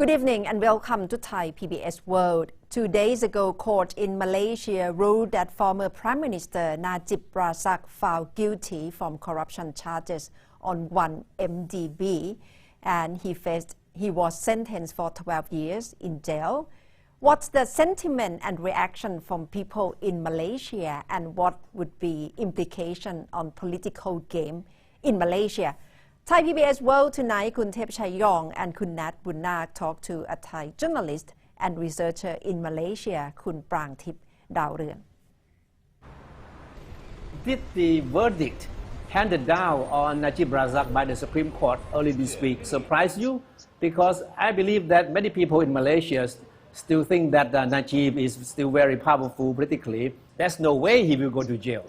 Good evening and welcome to Thai PBS World. 2 days ago, court in Malaysia ruled that former Prime Minister Najib Razak found guilty from corruption charges on 1MDB, and he was sentenced for 12 years in jail. What's the sentiment and reaction from people in Malaysia, and what would be implication on political game in Malaysia? Thai PBS World tonight, Kun Thep Chayong and Kun Nat Bunnak talk to a Thai journalist and researcher in Malaysia, Kun Prang Thip Dao Reung. Did the verdict handed down on Najib Razak by the Supreme Court early this week surprise you? Because I believe that many people in Malaysia still think that Najib is still very powerful politically. There's no way he will go to jail.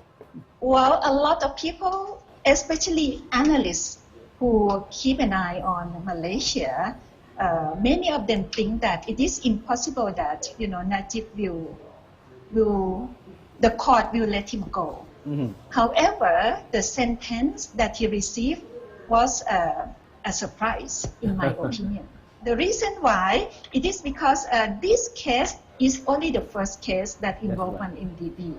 Well, a lot of people, especially analysts, who keep an eye on Malaysia, many of them think that it is impossible that Najib the court will let him go. Mm-hmm. However, the sentence that he received was a surprise, in my opinion. The reason why it is because this case is only the first case that involved one MDB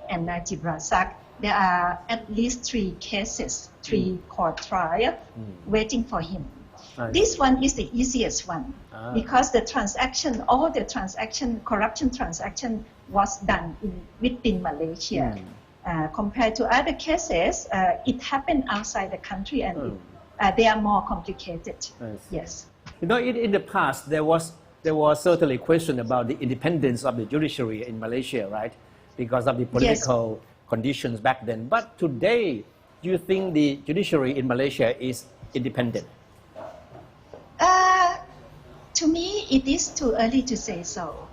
and Najib Razak. There are at least 3 cases, 3 court trials waiting for him. This one is the easiest one because the corruption transaction was done within Malaysia. Compared to other cases, it happened outside the country and they are more complicated. Yes. In the past, there was certainly question about the independence of the judiciary in Malaysia, right? Because of the political conditions back then. But today, do you think the judiciary in Malaysia is independent? To me, it is too early to say so.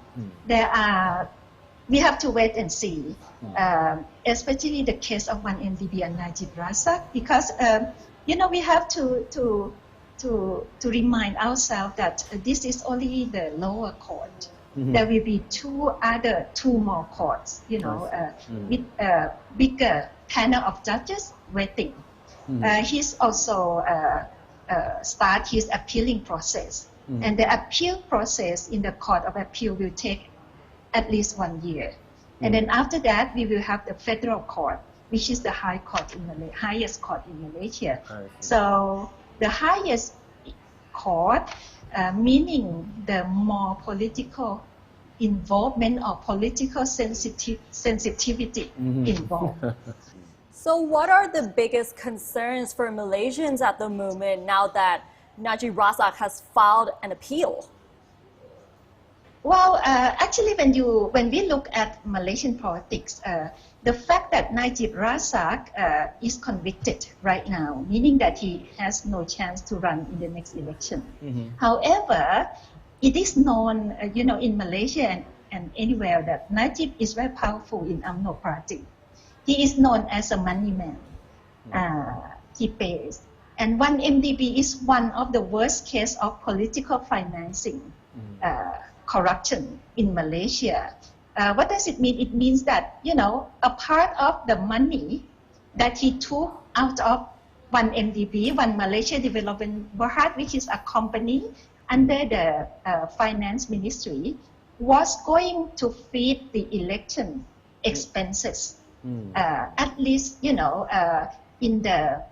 We have to wait and see, especially the case of 1MDB and Najib Razak, because we have to remind ourselves that this is only the lower court. Mm-hmm. There will be 2 more courts, with a bigger panel of judges waiting. Mm-hmm. He's also start his appealing process. Mm-hmm. And the appeal process in the Court of Appeal will take at least 1 year. Mm-hmm. And then after that, we will have the federal court, which is the highest court in Malaysia. So the highest court, meaning the more political involvement or political sensitivity involved. So what are the biggest concerns for Malaysians at the moment now that Najib Razak has filed an appeal? Well, actually, when we look at Malaysian politics, the fact that Najib Razak is convicted right now, meaning that he has no chance to run in the next election. Mm-hmm. However, it is known, in Malaysia and anywhere that Najib is very powerful in UMNO party. He is known as a money man. He pays. And 1MDB is one of the worst case of political financing, corruption in Malaysia. What does it mean? It means that, a part of the money that he took out of 1MDB, One Malaysia Development Berhad, which is a company under the finance ministry, was going to feed the election expenses. At least, in the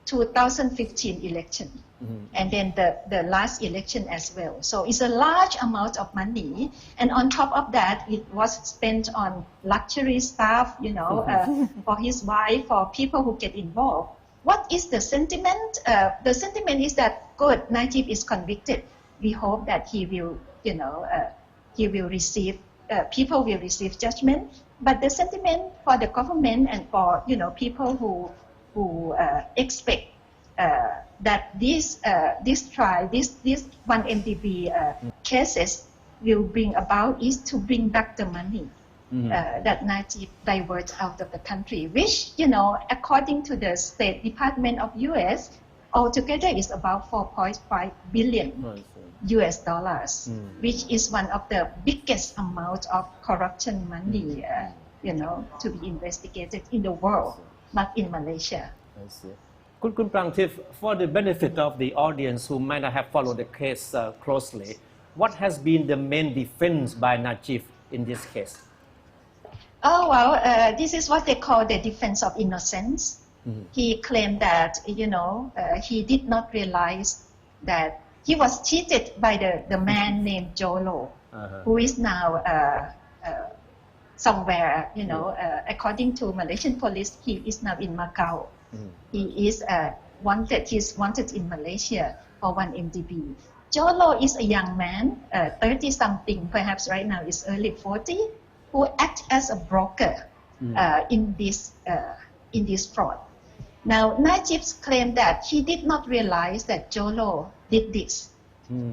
2015 election. Mm-hmm. And then the last election as well. So it's a large amount of money. And on top of that, it was spent on luxury stuff, for his wife, for people who get involved. What is the sentiment? The sentiment is that, good, Najib is convicted. We hope that he will receive, people will receive judgment. But the sentiment for the government and for, people who expect that this trial, this 1MDB cases will bring about is to bring back the money that Najib diverts out of the country, which, according to the State Department of US, altogether is about $4.5 billion US dollars, which is one of the biggest amount of corruption money, to be investigated in the world, not in Malaysia. I see. Kun Prangtif, for the benefit of the audience who might not have followed the case closely, what has been the main defense by Najib in this case? Oh, well, this is what they call the defense of innocence. He claimed that, he did not realize that he was cheated by the man named Jolo, who is now somewhere, according to Malaysian police, he is now in Macau. He is wanted. He's wanted in Malaysia for 1 MDB. Jolo is a young man, 30-something, perhaps right now is early 40, who act as a broker in this fraud. Now, Najib claimed that he did not realize that Jolo did this.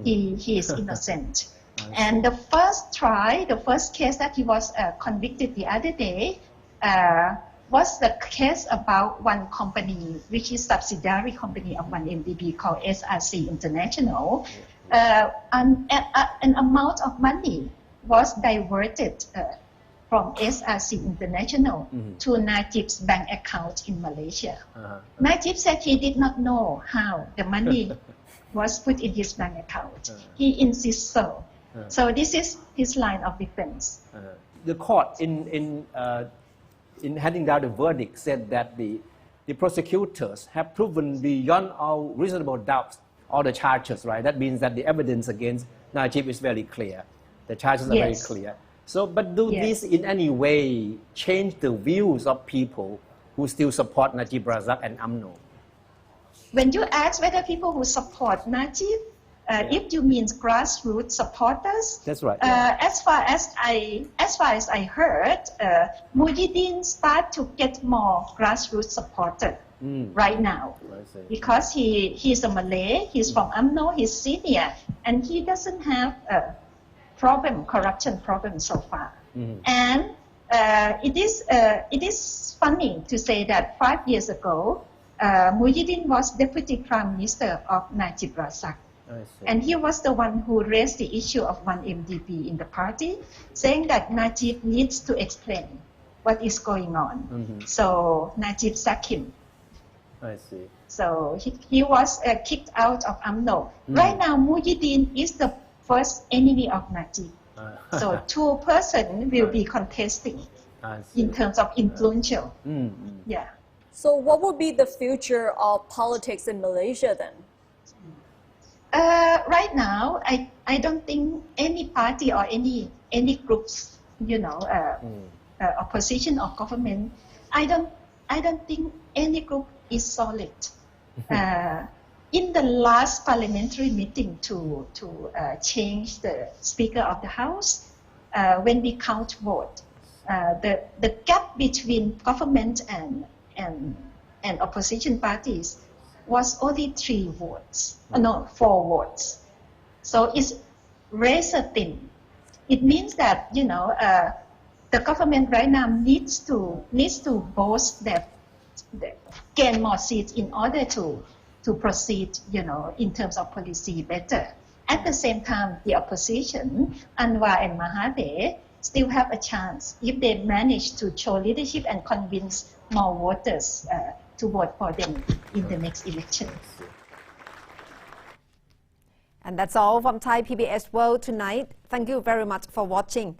He is innocent. And the first case that he was convicted the other day was the case about one company, which is subsidiary company of 1MDB called SRC International. An amount of money was diverted from SRC International to Najib's bank account in Malaysia. Najib said he did not know how the money was put in his bank account. He insists so. So this is his line of defense. The court in handing down the verdict said that the prosecutors have proven beyond all reasonable doubts all the charges, right? That means that the evidence against Najib is very clear. The charges are very clear. So, but do these in any way change the views of people who still support Najib Razak and UMNO? When you ask whether people who support Najib, if you mean grassroots supporters, that's right. As far as I heard, Muhyiddin start to get more grassroots supporter right now, because he's a Malay, he's from UMNO, he's senior, and he doesn't have a corruption problem so far. And it is funny to say that 5 years ago, Muhyiddin was Deputy Prime Minister of Najib Razak. And he was the one who raised the issue of 1MDB in the party, saying that Najib needs to explain what is going on. So Najib sacked him. I see. So he was kicked out of UMNO. Right now, Muhyiddin is the first enemy of Najib. So two persons will be contesting in terms of influential. Yeah. So what would be the future of politics in Malaysia then? Right now, I don't think any party or any groups, opposition or government, I don't think any group is solid. In the last parliamentary meeting to change the Speaker of the House, when we count vote, the gap between government and opposition parties was only 4 votes. So it's razor thin. It means that the government right now needs to boast that gain more seats in order to proceed, in terms of policy better. At the same time, the opposition, Anwar and Mahathir, still have a chance if they manage to show leadership and convince more voters to vote for them in the next election. And that's all from Thai PBS World tonight. Thank you very much for watching.